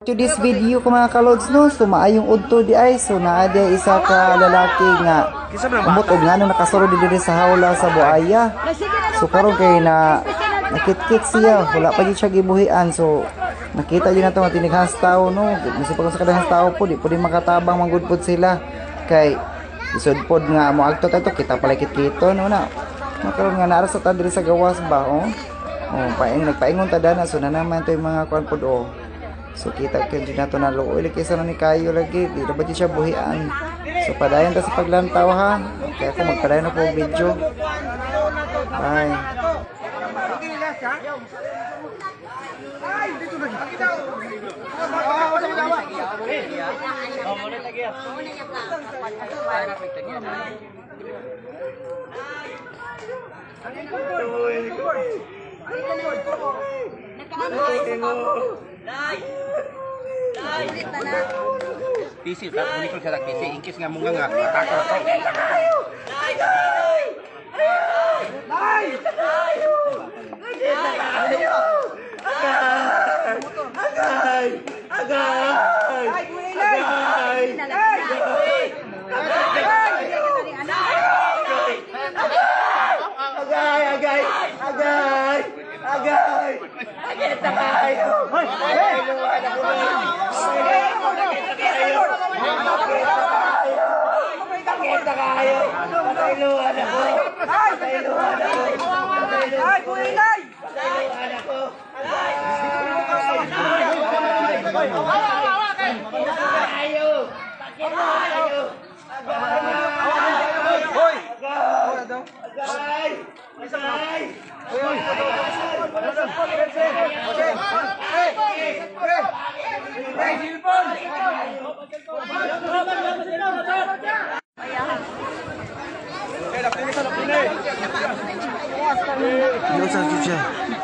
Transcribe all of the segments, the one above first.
To this video ko mga kalods no, so maayong udto di ay, so naa di isa ka lalaki nga umot og nga nakasulod diri sa hawla sa buaya. So karon kay na nakit-kit siya, wala pa gyud siya gibuhian, so nakita yun nato nga tinighas tao no, misipag sa kadahas tao po di pud makatabang manggud pod sila kay isod pod nga mo agto tato kita palakit-kito no na. Karon nga naara sa ta diri sa gawas ba nagpaingon ta dana, so na naman to yung mga kuan pod so kita kan din nato na luoy kaysa na ni kayo lagi di dapat siya buhian. So padayon ta sa paglantaw ha, kaya ako magpadayon na po video. Bye. Pisil tak boleh kalau saya kisi ingkis ngamung ngak takut kau.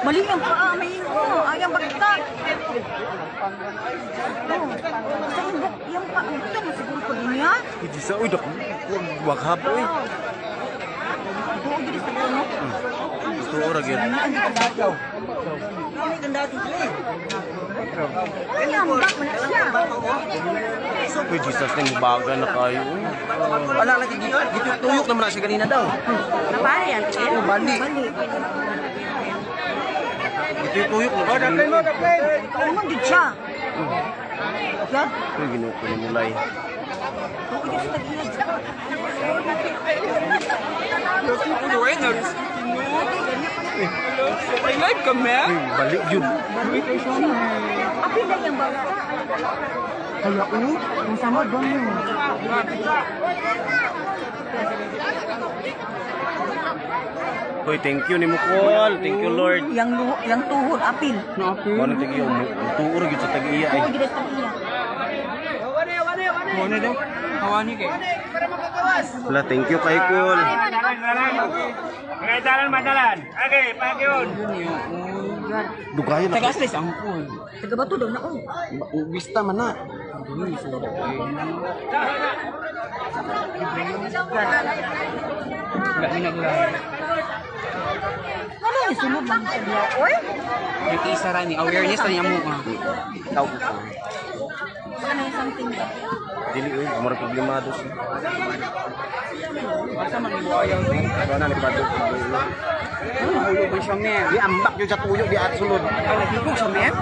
Mali yung paa, may ayang bagtag. Yung paa, ito na siguro ko din yan. Hindi sa uy dak waghap uy. Gusto ora gyud. So pwede Jesus ning baga na kayo. Ala lagi tuyok naman na siya kanina daw. Napari yan, kaya? Bali. Tuyok na. Daplin. Ano man din siya? Yan? Ay, ginuko ni mulay. Ay, live ka, man? Balik yun. Apin na yung bata. Kaya ko, masama ba mo? Hoy, thank you ni Mukol. Thank you, Lord. Yang tuhod, apil. Mana tagi yung tuur gitu sa tag-iya ay. Oo, gidas tag-iya. Muna daw. Hawani kay. Wala, thank you kay Kul. Madalan. Okay, pagyon. Dugayan na. Tagaslis ang pool. Taga bato daw na ko. Bista man na. Enggak minagulahan. Ano yung sunod lang sa diya? Oy? May isa rin, awareness na yung mukha. Tao ko. Ano yung something ba? Dili oy, amor problemado siya. Basta manibuayaw din. Ano na libado. Mahulog man siya, ma'am. Di ambak yung sa tuyok di at sulod. Ay, nagigong siya, ma'am.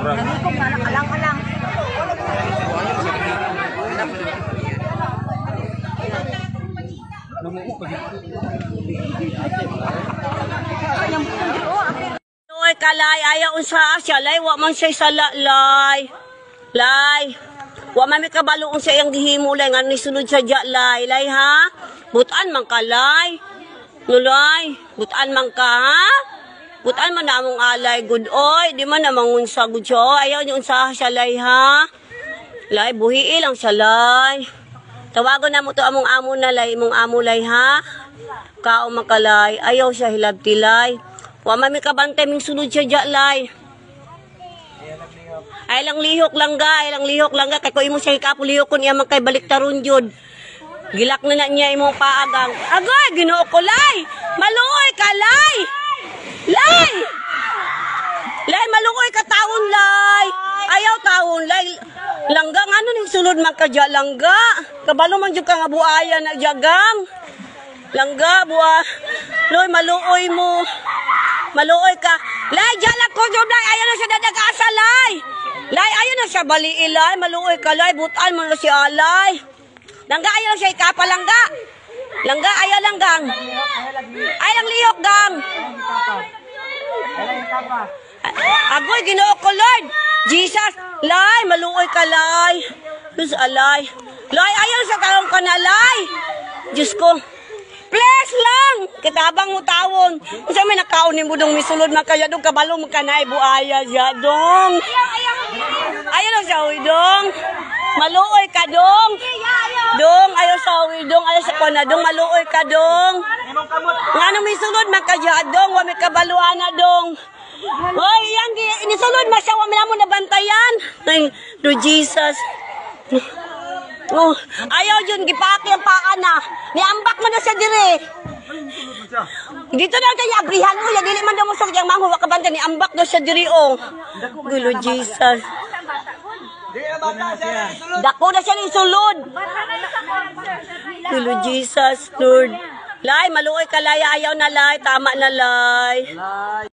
Nagikong na nakalang-alang. Oy kalay ayaw unsa siya lay wa man siya sala lay. Wa man mi kabalo unsa iyang gihimo lay nga ni sunod sa dia lay ha. Butan man ka lay. Nulay, butan man ka ha. Butan man na among alay good oy, di man na mangunsa good siya. Ayaw ni unsa siya lay ha. Lay buhi lang siya lay. Tawagon na mo to among amo na lay, mong amo lay ha. Kao makalay, ayaw siya hilabtilay. Wa mami kabantay ming sunod siya dya lay. Ay lang lihok lang ga, kay ko imo siya hikapulihok kun iya magkay baliktaron jud. Gilak na niya imong paagang. Agoy, Ginoo ko lay. Maluoy ka lay. Lay, maluoy ka taon lay. Ayaw taon, lay. Langga, ano ning sulod man ka dya, langga? Kabalo man dyan ka nga buaya na jagang. Langga, buwa. Loy, maluoy mo. Maluoy ka. Lay, jalak ko dyan, lay. Ayaw na siya dadagasa, lay. Lay, ayaw na siya baliilay. Maluoy ka, lay. Butaan mo na si alay. Langga, ayaw na siya ikapa, langga. Langga, ayaw langgang. Ay, lang lihok, gang. Agoy, ginoo ko, Lord. Jesus, lay, maluoy ka, lay. Diyos, alay. Lay, ayaw sa karong ka na, lay. Diyos ko. Please lang. Kitabang mo tawon. Kasi may nakaunin mo dong misulod na kaya dong kabalo mo ka na buaya siya dong. Ayaw lang sa uwi dong. Maluoy ka dong. Dong, ayaw sa uwi dong. Ayaw sa kona dong. Maluoy ka dong. Nga nung misulod man ka dyan dong. Wami kabaluan na dong. Hoy, yan, inisulod masya. Wami na mo nabantayan. Ay, do Jesus. Oh, ayaw yun, gipaki ang paa na. Niambak mo na siya dire. Dito na kayo, abrihan mo. Dili man daw mo sa kanyang manghuwa ka banda. Niambak na siya dire, oh. Gulo, Jesus. Dako na siya ni sulod. Gulo, Jesus, Lord. Lay, maluoy ka, lay. Ayaw na, lay. Tama na, lay.